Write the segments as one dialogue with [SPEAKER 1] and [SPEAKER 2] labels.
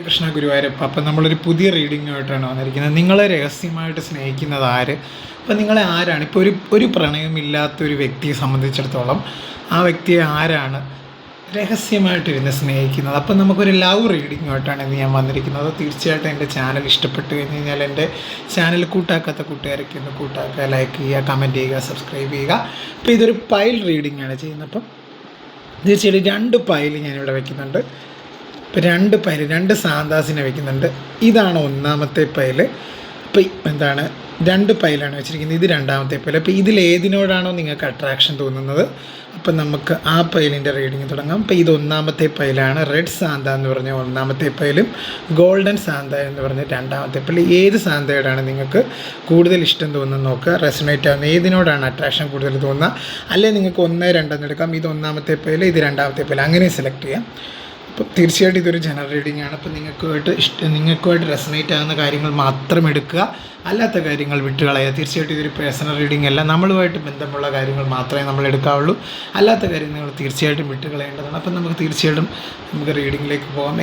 [SPEAKER 1] കൃഷ്ണ ഗുരുവായൂരപ്പ. അപ്പം നമ്മളൊരു പുതിയ റീഡിങ്ങുമായിട്ടാണ് വന്നിരിക്കുന്നത്. നിങ്ങളെ രഹസ്യമായിട്ട് സ്നേഹിക്കുന്നത് ആര്? അപ്പം നിങ്ങളെ ആരാണ് ഇപ്പോൾ ഒരു പ്രണയമില്ലാത്തൊരു വ്യക്തിയെ സംബന്ധിച്ചിടത്തോളം ആ വ്യക്തിയെ ആരാണ് രഹസ്യമായിട്ടിരുന്ന് സ്നേഹിക്കുന്നത്? അപ്പം നമുക്കൊരു ലവ് റീഡിങ്ങുമായിട്ടാണ് ഇന്ന് ഞാൻ വന്നിരിക്കുന്നത്. തീർച്ചയായിട്ടും എൻ്റെ ചാനൽ ഇഷ്ടപ്പെട്ട് കഴിഞ്ഞ് കഴിഞ്ഞാൽ എൻ്റെ ചാനൽ കൂട്ടാക്കാത്ത കൂട്ടുകാരൊക്കെ ഒന്ന് കൂട്ടാക്കുക, ലൈക്ക് ചെയ്യുക, കമൻറ്റ് ചെയ്യുക, സബ്സ്ക്രൈബ് ചെയ്യുക. അപ്പോൾ ഇതൊരു പൈൽ റീഡിങ്ങാണ് ചെയ്യുന്നത്. അപ്പം തീർച്ചയായിട്ടും 2 പൈൽ ഞാനിവിടെ വയ്ക്കുന്നുണ്ട്. ഇപ്പോൾ 2 പൈല് 2 സാന്താസിനെ വയ്ക്കുന്നുണ്ട്. ഇതാണ് 1ാമത്തെ പൈല്. അപ്പോൾ 2 പൈലാണ് വെച്ചിരിക്കുന്നത്. ഇത് 2ാമത്തെ പൈല്. അപ്പോൾ ഇതിലേതിനോടാണോ നിങ്ങൾക്ക് അട്രാക്ഷൻ തോന്നുന്നത് അപ്പം നമുക്ക് ആ പൈലിൻ്റെ റീഡിങ് തുടങ്ങാം. അപ്പോൾ ഇത് 1ാമത്തെ പൈലാണ്. റെഡ് സാന്ത എന്ന് പറഞ്ഞ 1ാമത്തെ പൈലും ഗോൾഡൻ സാന്ത എന്ന് പറഞ്ഞ 2ാമത്തെ പൈല്. ഏത് സാന്തയോടാണ് നിങ്ങൾക്ക് കൂടുതൽ ഇഷ്ടം തോന്നുന്നത് നോക്കുക. റെസണേറ്റ് ആവുന്ന ഏതിനോടാണ് അട്രാക്ഷൻ കൂടുതൽ തോന്നുക, അല്ലെങ്കിൽ നിങ്ങൾക്ക് 1, 2 എടുക്കാം. ഇത് 1ാമത്തെ പൈല്, ഇത് 2ാമത്തെ പൈല്, അങ്ങനെ സെലക്ട് ചെയ്യാം. അപ്പോൾ തീർച്ചയായിട്ടും ഇതൊരു ജനറൽ റീഡിംഗ് ആണ്. അപ്പോൾ നിങ്ങൾക്കുമായിട്ട് റെസണേറ്റ് ആകുന്ന കാര്യങ്ങൾ മാത്രം എടുക്കുക, അല്ലാത്ത കാര്യങ്ങൾ വിട്ടുകളയുക. തീർച്ചയായിട്ടും ഇതൊരു പേഴ്സണൽ റീഡിംഗ് അല്ല. നമ്മളുമായിട്ട് ബന്ധമുള്ള കാര്യങ്ങൾ മാത്രമേ നമ്മൾ എടുക്കാവുള്ളൂ. അല്ലാത്ത കാര്യങ്ങൾ നിങ്ങൾ തീർച്ചയായിട്ടും വിട്ടുകളയേണ്ടതാണ്. അപ്പം നമുക്ക് റീഡിങ്ങിലേക്ക് പോകാം.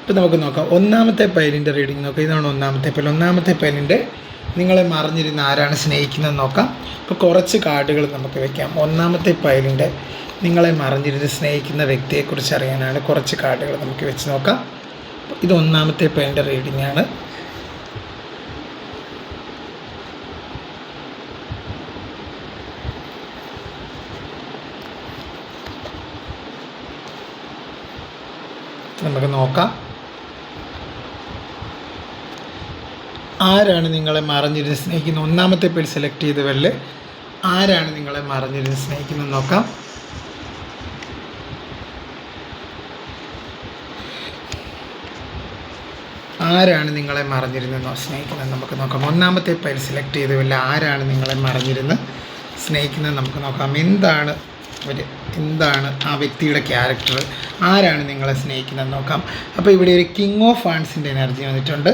[SPEAKER 1] ഇപ്പം നമുക്ക് നോക്കാം. 1ാമത്തെ പൈലിൻ്റെ റീഡിംഗ് നോക്കാം. ഇതാണ് 1ാമത്തെ പൈൽ. 1ാമത്തെ പൈലിൻ്റെ നിങ്ങളെ മറിഞ്ഞിരുന്ന് ആരാണ് സ്നേഹിക്കുന്നത് നോക്കാം. ഇപ്പോൾ കുറച്ച് കാർഡുകൾ നമുക്ക് വയ്ക്കാം. 1ാമത്തെ പൈലിൻ്റെ നിങ്ങളെ മറിഞ്ഞിരുന്ന് സ്നേഹിക്കുന്ന വ്യക്തിയെക്കുറിച്ച് അറിയാനാണ് കുറച്ച് കാർഡുകൾ നമുക്ക് വെച്ച് നോക്കാം. ഇത് 1ാമത്തെ പൈലിൻ്റെ റീഡിംഗ് ആണ്. നമുക്ക് നോക്കാം ആരാണ് നിങ്ങളെ മറിഞ്ഞിരുന്ന് സ്നേഹിക്കുന്നത്. 1ാമത്തെ പേര് സെലക്ട് ചെയ്തവരിൽ ആരാണ് നിങ്ങളെ മറിഞ്ഞിരുന്ന് സ്നേഹിക്കുന്നത് നോക്കാം. ആരാണ് നിങ്ങളെ മറിഞ്ഞിരുന്ന് സ്നേഹിക്കുന്നത് നമുക്ക് നോക്കാം. 1ാമത്തെ പേര് സെലക്ട് ചെയ്തവരിൽ ആരാണ് നിങ്ങളെ മറിഞ്ഞിരുന്ന് സ്നേഹിക്കുന്നത് നമുക്ക് നോക്കാം. എന്താണ് ആ വ്യക്തിയുടെ ക്യാരക്ടർ, ആരാണ് നിങ്ങളെ സ്നേഹിക്കുന്നത് നോക്കാം. അപ്പോൾ ഇവിടെ ഒരു കിങ് ഓഫ് വാൻസിൻ്റെ എനർജി വന്നിട്ടുണ്ട്.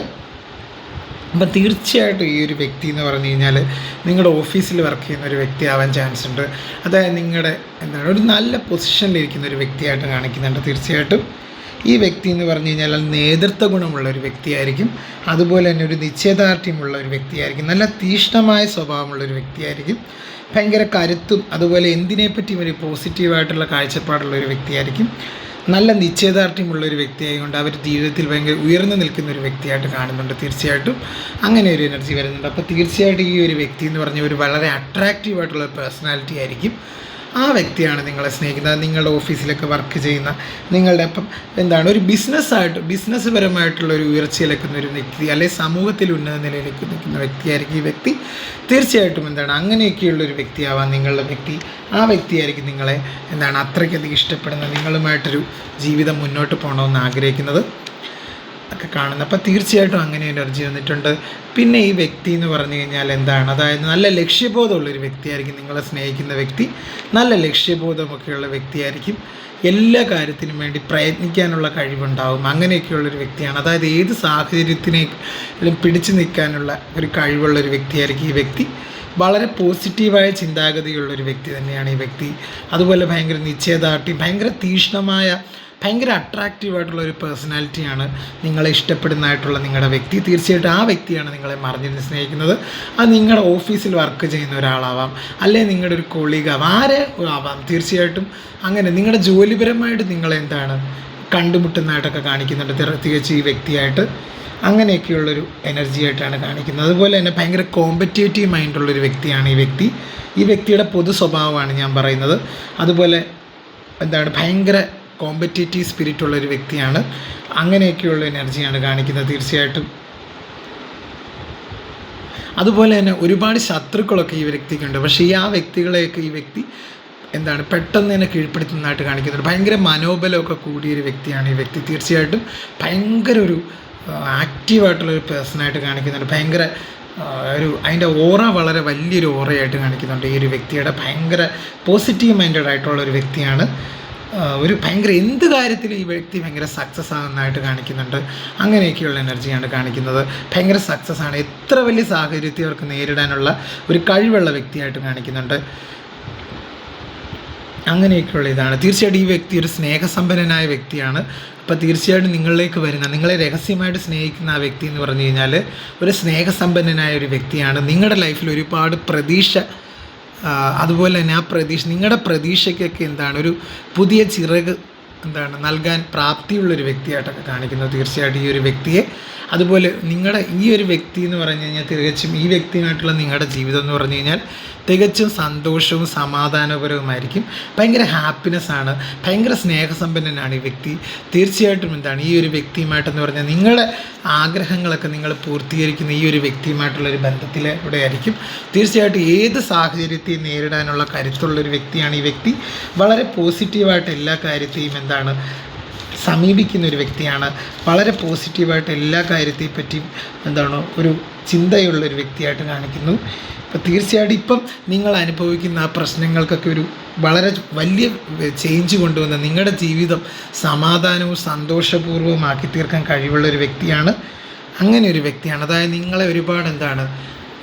[SPEAKER 1] അപ്പം തീർച്ചയായിട്ടും ഈ ഒരു വ്യക്തി എന്ന് പറഞ്ഞു കഴിഞ്ഞാൽ നിങ്ങളുടെ ഓഫീസിൽ വർക്ക് ചെയ്യുന്ന ഒരു വ്യക്തി ആവാൻ ചാൻസ് ഉണ്ട്. അതായത് നിങ്ങളുടെ ഒരു നല്ല പൊസിഷനിലിരിക്കുന്ന ഒരു വ്യക്തിയായിട്ട് കാണിക്കുന്നുണ്ട്. തീർച്ചയായിട്ടും ഈ വ്യക്തി എന്ന് പറഞ്ഞു കഴിഞ്ഞാൽ നേതൃത്വ ഗുണമുള്ള ഒരു വ്യക്തിയായിരിക്കും. അതുപോലെ തന്നെ ഒരു നിശ്ചയദാർഢ്യമുള്ള ഒരു വ്യക്തിയായിരിക്കും. നല്ല തീഷ്ണമായ സ്വഭാവമുള്ള ഒരു വ്യക്തിയായിരിക്കും. ഭയങ്കര കരുത്തും അതുപോലെ എന്തിനെപ്പറ്റിയും ഒരു പോസിറ്റീവായിട്ടുള്ള കാഴ്ചപ്പാടുള്ള ഒരു വ്യക്തിയായിരിക്കും. നല്ല നിശ്ചയദാർഢ്യമുള്ള ഒരു വ്യക്തിയായതുകൊണ്ട് അവർ ജീവിതത്തിൽ ഭയങ്കര ഉയർന്നു നിൽക്കുന്ന ഒരു വ്യക്തിയായിട്ട് കാണുന്നുണ്ട്. തീർച്ചയായിട്ടും അങ്ങനെ ഒരു എനർജി വരുന്നുണ്ട്. അപ്പോൾ തീർച്ചയായിട്ടും ഈ ഒരു വ്യക്തി എന്ന് പറഞ്ഞാൽ ഒരു വളരെ അട്രാക്റ്റീവായിട്ടുള്ള പേഴ്സണാലിറ്റി ആയിരിക്കും. ആ വ്യക്തിയാണ് നിങ്ങളെ സ്നേഹിക്കുന്നത്. നിങ്ങളുടെ ഓഫീസിലൊക്കെ വർക്ക് ചെയ്യുന്ന നിങ്ങളുടെ ഒരു ബിസിനസ് പരമായിട്ടുള്ള ഒരു ഉയർച്ചയിലെക്കുന്ന ഒരു വ്യക്തി, അല്ലെങ്കിൽ സമൂഹത്തിൽ ഉന്നത നിലയിലേക്ക് നിൽക്കുന്ന വ്യക്തിയായിരിക്കും ഈ വ്യക്തി. തീർച്ചയായിട്ടും അങ്ങനെയൊക്കെയുള്ളൊരു വ്യക്തിയാവാൻ നിങ്ങളുടെ വ്യക്തി. ആ വ്യക്തിയായിരിക്കും നിങ്ങളെ അത്രയ്ക്കധികം ഇഷ്ടപ്പെടുന്നത്, നിങ്ങളുമായിട്ടൊരു ജീവിതം മുന്നോട്ട് പോകണമെന്ന് ആഗ്രഹിക്കുന്നത് ഒക്കെ കാണുന്നത്. അപ്പോൾ തീർച്ചയായിട്ടും അങ്ങനെ എനർജി വന്നിട്ടുണ്ട്. പിന്നെ ഈ വ്യക്തി എന്ന് പറഞ്ഞു കഴിഞ്ഞാൽ അതായത് നല്ല ലക്ഷ്യബോധമുള്ളൊരു വ്യക്തിയായിരിക്കും. നിങ്ങളെ സ്നേഹിക്കുന്ന വ്യക്തി നല്ല ലക്ഷ്യബോധമൊക്കെയുള്ള വ്യക്തിയായിരിക്കും. എല്ലാ കാര്യത്തിനും വേണ്ടി പ്രയത്നിക്കാനുള്ള കഴിവുണ്ടാവും. അങ്ങനെയൊക്കെയുള്ളൊരു വ്യക്തിയാണ്. അതായത് ഏത് സാഹചര്യത്തിനെയും പിടിച്ചു നിൽക്കാനുള്ള ഒരു കഴിവുള്ളൊരു വ്യക്തിയായിരിക്കും ഈ വ്യക്തി. വളരെ പോസിറ്റീവായ ചിന്താഗതിയുള്ളൊരു വ്യക്തി തന്നെയാണ് ഈ വ്യക്തി. അതുപോലെ ഭയങ്കര നിശ്ചയദാർഢ്യം, ഭയങ്കര തീഷ്ണമായ, ഭയങ്കര അട്രാക്റ്റീവായിട്ടുള്ള ഒരു പേഴ്സണാലിറ്റിയാണ് നിങ്ങളെ ഇഷ്ടപ്പെടുന്നതായിട്ടുള്ള നിങ്ങളുടെ വ്യക്തി. തീർച്ചയായിട്ടും ആ വ്യക്തിയാണ് നിങ്ങളെ മറിഞ്ഞിരുന്ന് സ്നേഹിക്കുന്നത്. അത് നിങ്ങളുടെ ഓഫീസിൽ വർക്ക് ചെയ്യുന്ന ഒരാളാവാം, അല്ലെങ്കിൽ നിങ്ങളുടെ ഒരു കൊളീഗാവാം, ആരെ ആവാം. തീർച്ചയായിട്ടും അങ്ങനെ നിങ്ങളുടെ ജോലിപരമായിട്ട് നിങ്ങളെ കണ്ടുമുട്ടുന്നതായിട്ടൊക്കെ കാണിക്കുന്നുണ്ട്. തികച്ചും ഈ വ്യക്തിയായിട്ട് അങ്ങനെയൊക്കെയുള്ളൊരു എനർജി ആയിട്ടാണ് കാണിക്കുന്നത്. അതുപോലെ തന്നെ ഭയങ്കര കോമ്പറ്റേറ്റീവ് മൈൻഡുള്ളൊരു വ്യക്തിയാണ് ഈ വ്യക്തി. ഈ വ്യക്തിയുടെ പൊതു സ്വഭാവമാണ് ഞാൻ പറയുന്നത്. അതുപോലെ ഭയങ്കര കോമ്പറ്റേറ്റീവ് സ്പിരിറ്റ് ഉള്ളൊരു വ്യക്തിയാണ്. അങ്ങനെയൊക്കെയുള്ള എനർജിയാണ് കാണിക്കുന്നത്. തീർച്ചയായിട്ടും അതുപോലെ തന്നെ ഒരുപാട് ശത്രുക്കളൊക്കെ ഈ വ്യക്തിക്കുണ്ട്. പക്ഷേ ആ വ്യക്തികളെയൊക്കെ ഈ വ്യക്തി പെട്ടെന്ന് തന്നെ കീഴ്പ്പെടുത്തുന്നതായിട്ട് കാണിക്കുന്നുണ്ട്. ഭയങ്കര മനോബലമൊക്കെ കൂടിയൊരു വ്യക്തിയാണ് ഈ വ്യക്തി. തീർച്ചയായിട്ടും ഭയങ്കര ഒരു ആക്റ്റീവായിട്ടുള്ളൊരു പേഴ്സണായിട്ട് കാണിക്കുന്നുണ്ട്. ഭയങ്കര അതിൻ്റെ ഓറ വളരെ വലിയൊരു ഓറയായിട്ട് കാണിക്കുന്നുണ്ട് ഈ ഒരു വ്യക്തിയുടെ. ഭയങ്കര പോസിറ്റീവ് മൈൻഡഡ് ആയിട്ടുള്ളൊരു വ്യക്തിയാണ്. ഭയങ്കര എന്ത് കാര്യത്തിലും ഈ വ്യക്തി ഭയങ്കര സക്സസ് ആകുന്നതായിട്ട് കാണിക്കുന്നുണ്ട്. അങ്ങനെയൊക്കെയുള്ള എനർജിയാണ് കാണിക്കുന്നത്. ഭയങ്കര സക്സസ് ആണ്. എത്ര വലിയ സാഹചര്യത്തെ അവർക്ക് നേരിടാനുള്ള ഒരു കഴിവുള്ള വ്യക്തിയായിട്ട് കാണിക്കുന്നുണ്ട്. അങ്ങനെയൊക്കെയുള്ള ഇതാണ്. തീർച്ചയായിട്ടും ഈ വ്യക്തി ഒരു സ്നേഹസമ്പന്നനായ വ്യക്തിയാണ്. അപ്പോൾ തീർച്ചയായിട്ടും നിങ്ങളിലേക്ക് വരുന്ന, നിങ്ങളെ രഹസ്യമായിട്ട് സ്നേഹിക്കുന്ന ആ വ്യക്തി എന്ന് പറഞ്ഞു കഴിഞ്ഞാൽ ഒരു സ്നേഹസമ്പന്നനായ ഒരു വ്യക്തിയാണ്. നിങ്ങളുടെ ലൈഫിൽ ഒരുപാട് പ്രതീക്ഷ, അതുപോലെ തന്നെ ആ പ്രതീക്ഷ, നിങ്ങളുടെ പ്രതീക്ഷയ്ക്കൊക്കെ എന്താണ് ഒരു പുതിയ ചിറക് നൽകാൻ പ്രാപ്തിയുള്ളൊരു വ്യക്തിയായിട്ടൊക്കെ കാണിക്കുന്നത് തീർച്ചയായിട്ടും ഈ ഒരു വ്യക്തിയെ. അതുപോലെ നിങ്ങളുടെ ഈ ഒരു വ്യക്തി എന്ന് പറഞ്ഞു കഴിഞ്ഞാൽ തികച്ചും ഈ വ്യക്തിയുമായിട്ടുള്ള നിങ്ങളുടെ ജീവിതം എന്ന് പറഞ്ഞു കഴിഞ്ഞാൽ തികച്ചും സന്തോഷവും സമാധാനപരവുമായിരിക്കും. ഭയങ്കര ഹാപ്പിനെസ്സാണ്, ഭയങ്കര സ്നേഹസമ്പന്നനാണ് ഈ വ്യക്തി. തീർച്ചയായിട്ടും ഈ ഒരു വ്യക്തിയുമായിട്ടെന്ന് പറഞ്ഞാൽ നിങ്ങളുടെ ആഗ്രഹങ്ങളൊക്കെ നിങ്ങൾ പൂർത്തീകരിക്കുന്ന ഈ ഒരു വ്യക്തിയുമായിട്ടുള്ളൊരു ബന്ധത്തിലൂടെ ആയിരിക്കും. തീർച്ചയായിട്ടും ഏത് സാഹചര്യത്തെയും നേരിടാനുള്ള കരുത്തുള്ളൊരു വ്യക്തിയാണ് ഈ വ്യക്തി. വളരെ പോസിറ്റീവായിട്ട് എല്ലാ കാര്യത്തെയും സമീപിക്കുന്ന ഒരു വ്യക്തിയാണ്. വളരെ പോസിറ്റീവായിട്ട് എല്ലാ കാര്യത്തെയും പറ്റിയും ഒരു ചിന്തയുള്ളൊരു വ്യക്തിയായിട്ട് കാണിക്കുന്നു. അപ്പോൾ തീർച്ചയായിട്ടും ഇപ്പം നിങ്ങൾ അനുഭവിക്കുന്ന ആ പ്രശ്നങ്ങൾക്കൊക്കെ ഒരു വളരെ വലിയ ചേഞ്ച് കൊണ്ടുവന്ന് നിങ്ങളുടെ ജീവിതം സമാധാനവും സന്തോഷപൂർവ്വമാക്കി തീർക്കാൻ കഴിവുള്ളൊരു വ്യക്തിയാണ്. അങ്ങനെ ഒരു വ്യക്തിയാണ്. അതായത് നിങ്ങളെ ഒരുപാട്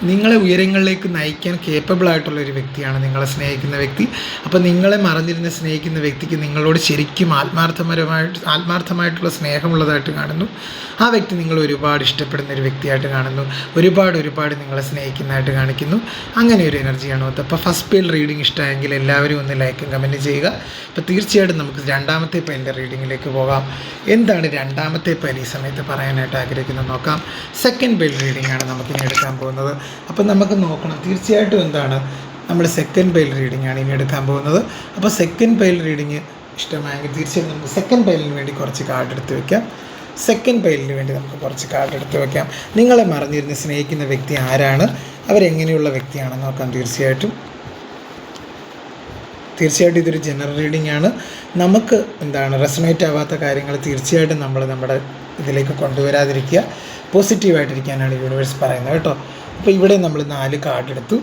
[SPEAKER 1] നിങ്ങളെ ഉയരങ്ങളിലേക്ക് നയിക്കാൻ കേപ്പബിളായിട്ടുള്ളൊരു വ്യക്തിയാണ് നിങ്ങളെ സ്നേഹിക്കുന്ന വ്യക്തി. അപ്പോൾ നിങ്ങളെ മറന്നിരുന്ന് സ്നേഹിക്കുന്ന വ്യക്തിക്ക് നിങ്ങളോട് ശരിക്കും ആത്മാർത്ഥമായിട്ടുള്ള സ്നേഹമുള്ളതായിട്ട് കാണുന്നു. ആ വ്യക്തി നിങ്ങൾ ഒരുപാട് ഇഷ്ടപ്പെടുന്ന ഒരു വ്യക്തിയായിട്ട് കാണുന്നു. ഒരുപാട് നിങ്ങളെ സ്നേഹിക്കുന്നതായിട്ട് കാണിക്കുന്നു. അങ്ങനെ ഒരു എനർജിയാണ്. അപ്പോൾ ഫസ്റ്റ് പേൽ റീഡിംഗ് ഇഷ്ടമായെങ്കിൽ എല്ലാവരും ഒന്ന് ലൈക്കും കമൻറ്റ് ചെയ്യുക. അപ്പോൾ തീർച്ചയായിട്ടും നമുക്ക് രണ്ടാമത്തെ പേലിൻ്റെ റീഡിങ്ങിലേക്ക് പോകാം. എന്താണ് രണ്ടാമത്തെ പേൽ ഈ സമയത്ത് പറയാനായിട്ട് ആഗ്രഹിക്കുന്നത് നോക്കാം. സെക്കൻഡ് പേൽ റീഡിംഗ് ആണ് നമുക്കിനി എടുക്കാൻ പോകുന്നത്. അപ്പോൾ നമുക്ക് നോക്കണം തീർച്ചയായിട്ടും നമ്മൾ സെക്കൻഡ് പെയിൽ റീഡിംഗ് ആണ് ഇനി എടുക്കാൻ പോകുന്നത്. അപ്പോൾ സെക്കൻഡ് പെയിൽ റീഡിങ് ഇഷ്ടമായെങ്കിൽ തീർച്ചയായിട്ടും നമുക്ക് സെക്കൻഡ് പെയിലിന് വേണ്ടി കുറച്ച് കാർഡ് എടുത്ത് വയ്ക്കാം. സെക്കൻഡ് പെയിലിന് വേണ്ടി നമുക്ക് കുറച്ച് കാർഡ് എടുത്ത് വയ്ക്കാം. നിങ്ങളെ മറന്നിരുന്ന് സ്നേഹിക്കുന്ന വ്യക്തി ആരാണ്, അവരെങ്ങനെയുള്ള വ്യക്തിയാണെന്ന് നോക്കാം. തീർച്ചയായിട്ടും ഇതൊരു ജനറൽ റീഡിംഗ് ആണ്. നമുക്ക് റെസണേറ്റ് ആവാത്ത കാര്യങ്ങൾ തീർച്ചയായിട്ടും നമ്മൾ നമ്മുടെ ഇതിലേക്ക് കൊണ്ടുവരാതിരിക്കുക. പോസിറ്റീവായിട്ടിരിക്കാനാണ് യൂണിവേഴ്സ് പറയുന്നത് കേട്ടോ. അപ്പോൾ ഇവിടെ നമ്മൾ 4 കാർഡ് എടുത്തു.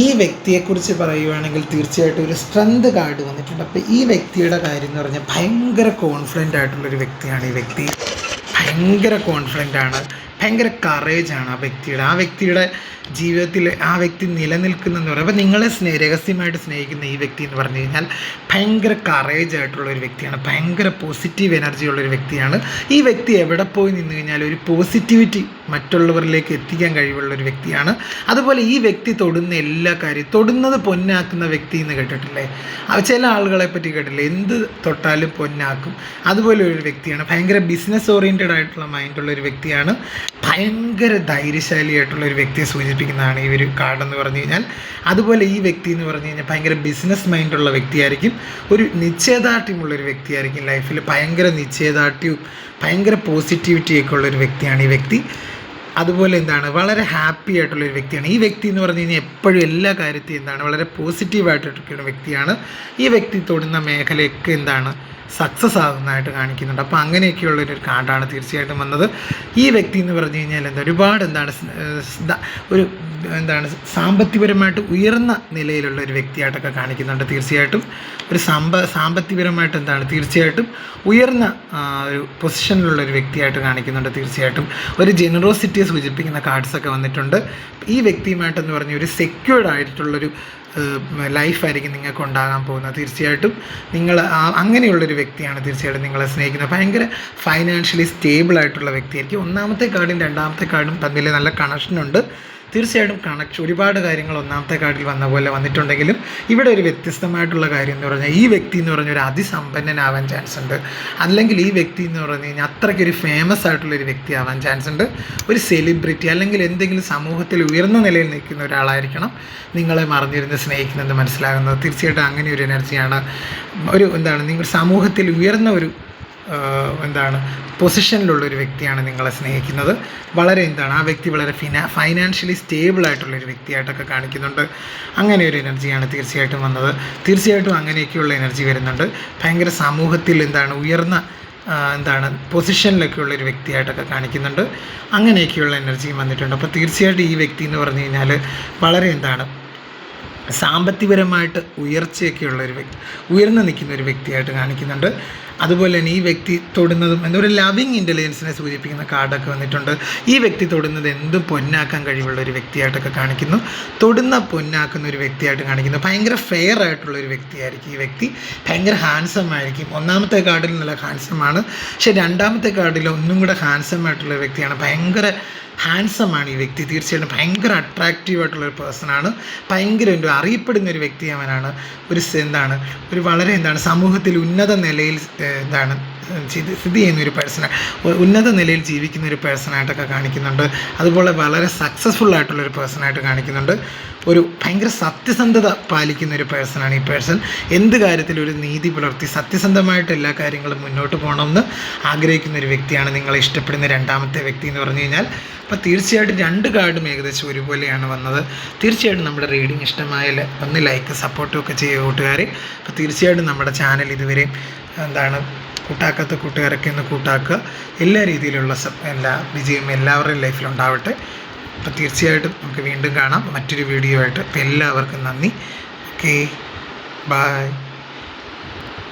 [SPEAKER 1] ഈ വ്യക്തിയെക്കുറിച്ച് പറയുകയാണെങ്കിൽ തീർച്ചയായിട്ടും ഒരു സ്ട്രെങ്ത് കാർഡ് വന്നിട്ടുണ്ട്. അപ്പോൾ ഈ വ്യക്തിയുടെ കാര്യം എന്ന് പറഞ്ഞാൽ ഭയങ്കര കോൺഫിഡൻ്റ് ആയിട്ടുള്ളൊരു വ്യക്തിയാണ് ഈ വ്യക്തി. ഭയങ്കര കോൺഫിഡൻ്റാണ്, ഭയങ്കര കറേജാണ് ആ വ്യക്തിയുടെ ജീവിതത്തിൽ ആ വ്യക്തി നിലനിൽക്കുന്നതെന്ന് പറയുന്നത്. അപ്പോൾ നിങ്ങളെ രഹസ്യമായിട്ട് സ്നേഹിക്കുന്ന ഈ വ്യക്തി എന്ന് പറഞ്ഞു കഴിഞ്ഞാൽ ഭയങ്കര കറേജ് ആയിട്ടുള്ളൊരു വ്യക്തിയാണ്, ഭയങ്കര പോസിറ്റീവ് എനർജി ഉള്ളൊരു വ്യക്തിയാണ്. ഈ വ്യക്തി എവിടെ പോയി നിന്ന് കഴിഞ്ഞാൽ ഒരു പോസിറ്റിവിറ്റി മറ്റുള്ളവരിലേക്ക് എത്തിക്കാൻ കഴിവുള്ളൊരു വ്യക്തിയാണ്. അതുപോലെ ഈ വ്യക്തി തൊടുന്ന എല്ലാ കാര്യവും തൊടുന്നത് പൊന്നാക്കുന്ന വ്യക്തി എന്ന് കേട്ടിട്ടില്ലേ? ചില ആളുകളെ പറ്റി കേട്ടില്ലേ, എന്ത് തൊട്ടാലും പൊന്നാക്കും, അതുപോലെ ഒരു വ്യക്തിയാണ്. ഭയങ്കര ബിസിനസ് ഓറിയൻറ്റഡ് ആയിട്ടുള്ള മൈൻഡുള്ളൊരു വ്യക്തിയാണ്. ഭയങ്കര ധൈര്യശാലിയായിട്ടുള്ളൊരു വ്യക്തിയെ സൂചിപ്പിക്കുന്നതാണ് ഈ ഒരു കാർഡെന്ന് പറഞ്ഞു കഴിഞ്ഞാൽ. അതുപോലെ ഈ വ്യക്തി എന്ന് പറഞ്ഞു കഴിഞ്ഞാൽ ഭയങ്കര ബിസിനസ് മൈൻഡുള്ള വ്യക്തിയായിരിക്കും. ഒരു നിശ്ചയദാർഢ്യമുള്ളൊരു വ്യക്തിയായിരിക്കും ലൈഫിൽ. ഭയങ്കര നിശ്ചയദാർഢ്യവും ഭയങ്കര പോസിറ്റിവിറ്റിയൊക്കെ ഉള്ളൊരു വ്യക്തിയാണ് ഈ വ്യക്തി. അതുപോലെ വളരെ ഹാപ്പി ആയിട്ടുള്ളൊരു വ്യക്തിയാണ് ഈ വ്യക്തി എന്ന് പറഞ്ഞു കഴിഞ്ഞാൽ. എപ്പോഴും എല്ലാ കാര്യത്തെയും വളരെ പോസിറ്റീവായിട്ടിരിക്കുന്ന വ്യക്തിയാണ് ഈ വ്യക്തി. തൊടുന്ന മേഖലയൊക്കെ സക്സസ് ആകുന്നതായിട്ട് കാണിക്കുന്നുണ്ട്. അപ്പോൾ അങ്ങനെയൊക്കെയുള്ളൊരു കാർഡാണ് തീർച്ചയായിട്ടും വന്നത്. ഈ വ്യക്തി എന്ന് പറഞ്ഞു കഴിഞ്ഞാൽ ഒരുപാട് ഒരു സാമ്പത്തികപരമായിട്ട് ഉയർന്ന നിലയിലുള്ള ഒരു വ്യക്തിയായിട്ടൊക്കെ കാണിക്കുന്നുണ്ട്. തീർച്ചയായിട്ടും ഒരു സാമ്പത്തികപരമായിട്ട് തീർച്ചയായിട്ടും ഉയർന്ന ഒരു പൊസിഷനിലുള്ളൊരു വ്യക്തിയായിട്ട് കാണിക്കുന്നുണ്ട്. തീർച്ചയായിട്ടും ഒരു ജനറോസിറ്റിയെ സൂചിപ്പിക്കുന്ന കാർഡ്സൊക്കെ വന്നിട്ടുണ്ട്. ഈ വ്യക്തിയുമായിട്ടെന്ന് പറഞ്ഞ ഒരു സെക്യൂർഡ് ആയിട്ടുള്ളൊരു ലൈഫായിരിക്കും നിങ്ങൾക്ക് ഉണ്ടാകാൻ പോകുന്നത്. തീർച്ചയായിട്ടും നിങ്ങൾ അങ്ങനെയുള്ളൊരു വ്യക്തിയാണ് തീർച്ചയായിട്ടും നിങ്ങളെ സ്നേഹിക്കുന്നത്. ഭയങ്കര ഫൈനാൻഷ്യലി സ്റ്റേബിൾ ആയിട്ടുള്ള വ്യക്തിയായിരിക്കും. ഒന്നാമത്തെ കാർഡും രണ്ടാമത്തെ കാർഡും തമ്മിൽ നല്ല കണക്ഷനുണ്ട്. തീർച്ചയായിട്ടും ഒരുപാട് കാര്യങ്ങൾ ഒന്നാമത്തെ കാർഡിൽ വന്ന പോലെ വന്നിട്ടുണ്ടെങ്കിലും ഇവിടെ ഒരു വ്യത്യസ്തമായിട്ടുള്ള കാര്യം എന്ന് പറഞ്ഞാൽ ഈ വ്യക്തി എന്ന് പറഞ്ഞാൽ ഒരു അതിസമ്പന്നനാവാൻ ചാൻസ് ഉണ്ട്. അല്ലെങ്കിൽ ഈ വ്യക്തി എന്ന് പറഞ്ഞു കഴിഞ്ഞാൽ അത്രയ്ക്കൊരു ഫേമസ് ആയിട്ടുള്ളൊരു വ്യക്തി ആവാൻ ചാൻസ് ഉണ്ട്. ഒരു സെലിബ്രിറ്റി അല്ലെങ്കിൽ എന്തെങ്കിലും സമൂഹത്തിൽ ഉയർന്ന നിലയിൽ നിൽക്കുന്ന ഒരാളായിരിക്കണം നിങ്ങളെ മറന്നിരുന്ന് സ്നേഹിക്കുന്നത് മനസ്സിലാകുന്നത്. തീർച്ചയായിട്ടും അങ്ങനെ ഒരു എനർജിയാണ്. നിങ്ങൾ സമൂഹത്തിൽ ഉയർന്ന ഒരു പൊസിഷനിലുള്ളൊരു വ്യക്തിയാണ് നിങ്ങളെ സ്നേഹിക്കുന്നത്. വളരെ ആ വ്യക്തി വളരെ ഫൈനാൻഷ്യലി സ്റ്റേബിൾ ആയിട്ടുള്ളൊരു വ്യക്തിയായിട്ടൊക്കെ കാണിക്കുന്നുണ്ട്. അങ്ങനെ ഒരു എനർജിയാണ് തീർച്ചയായിട്ടും വന്നത്. തീർച്ചയായിട്ടും അങ്ങനെയൊക്കെയുള്ള എനർജി വരുന്നുണ്ട്. ഭയങ്കര സമൂഹത്തിൽ ഉയർന്ന പൊസിഷനിലൊക്കെ ഉള്ളൊരു വ്യക്തിയായിട്ടൊക്കെ കാണിക്കുന്നുണ്ട്. അങ്ങനെയൊക്കെയുള്ള എനർജിയും വന്നിട്ടുണ്ട്. അപ്പോൾ തീർച്ചയായിട്ടും ഈ വ്യക്തി എന്ന് പറഞ്ഞു കഴിഞ്ഞാൽ വളരെ സാമ്പത്തികപരമായിട്ട് ഉയർച്ചയൊക്കെയുള്ള ഒരു വ്യക്തി, ഉയർന്നു നിൽക്കുന്ന ഒരു വ്യക്തിയായിട്ട് കാണിക്കുന്നുണ്ട്. അതുപോലെ തന്നെ ഈ വ്യക്തി തൊടുന്നതും എന്നൊരു ലവിങ് ഇൻ്റലിജൻസിനെ സൂചിപ്പിക്കുന്ന കാർഡൊക്കെ വന്നിട്ടുണ്ട്. ഈ വ്യക്തി തൊടുന്നത് എന്തും പൊന്നാക്കാൻ കഴിവുള്ള ഒരു വ്യക്തിയായിട്ടൊക്കെ കാണിക്കുന്നു. തൊടുന്ന പൊന്നാക്കുന്ന ഒരു വ്യക്തിയായിട്ട് കാണിക്കുന്നു. ഭയങ്കര ഫെയർ ആയിട്ടുള്ള ഒരു വ്യക്തിയായിരിക്കും ഈ വ്യക്തി. ഭയങ്കര ഹാൻസം ആയിരിക്കും. ഒന്നാമത്തെ കാർഡിൽ നല്ല ഹാൻസമാണ്, പക്ഷേ രണ്ടാമത്തെ കാർഡിൽ ഒന്നും കൂടെ ഹാൻസം ആയിട്ടുള്ള വ്യക്തിയാണ്. ഭയങ്കര ഹാൻസമാണ് ഈ വ്യക്തി. തീർച്ചയായിട്ടും ഭയങ്കര അട്രാക്റ്റീവായിട്ടുള്ളൊരു പേഴ്സണാണ്. ഭയങ്കര അറിയപ്പെടുന്ന ഒരു വ്യക്തി അവനാണ്. ഒരു വളരെ സമൂഹത്തിൽ ഉന്നത നിലയിൽ സ്ഥിതി ചെയ്യുന്ന ഒരു പേഴ്സണാണ്, ഉന്നത നിലയിൽ ജീവിക്കുന്ന ഒരു പേഴ്സണായിട്ടൊക്കെ കാണിക്കുന്നുണ്ട്. അതുപോലെ വളരെ സക്സസ്ഫുൾ ആയിട്ടുള്ളൊരു പേഴ്സണായിട്ട് കാണിക്കുന്നുണ്ട്. ഒരു ഭയങ്കര സത്യസന്ധത പാലിക്കുന്ന ഒരു പേഴ്സണാണ് ഈ പേഴ്സൺ. എന്ത് കാര്യത്തിലും ഒരു നീതി പുലർത്തി സത്യസന്ധമായിട്ട് എല്ലാ കാര്യങ്ങളും മുന്നോട്ട് പോകണമെന്ന് ആഗ്രഹിക്കുന്ന ഒരു വ്യക്തിയാണ് നിങ്ങളെ ഇഷ്ടപ്പെടുന്ന രണ്ടാമത്തെ വ്യക്തി എന്ന് പറഞ്ഞു കഴിഞ്ഞാൽ. അപ്പോൾ തീർച്ചയായിട്ടും 2 കാർഡും ഏകദേശം ഒരുപോലെയാണ് വന്നത്. തീർച്ചയായിട്ടും നമ്മുടെ റീഡിങ് ഇഷ്ടമായാൽ ഒന്ന് ലൈക്ക് സപ്പോർട്ടും ഒക്കെ ചെയ്യുക കൂട്ടുകാരെ. അപ്പോൾ തീർച്ചയായിട്ടും നമ്മുടെ ചാനൽ ഇതുവരെ കൂട്ടാക്കാത്ത കൂട്ടുകാരൊക്കെ ഒന്ന് കൂട്ടാക്കുക. എല്ലാ രീതിയിലുള്ള വിജയം എല്ലാവരുടെയും ലൈഫിലുണ്ടാവട്ടെ. അപ്പോൾ തീർച്ചയായിട്ടും നമുക്ക് വീണ്ടും കാണാം മറ്റൊരു വീഡിയോ ആയിട്ട്. അപ്പോൾ എല്ലാവർക്കും നന്ദി. Okay, by.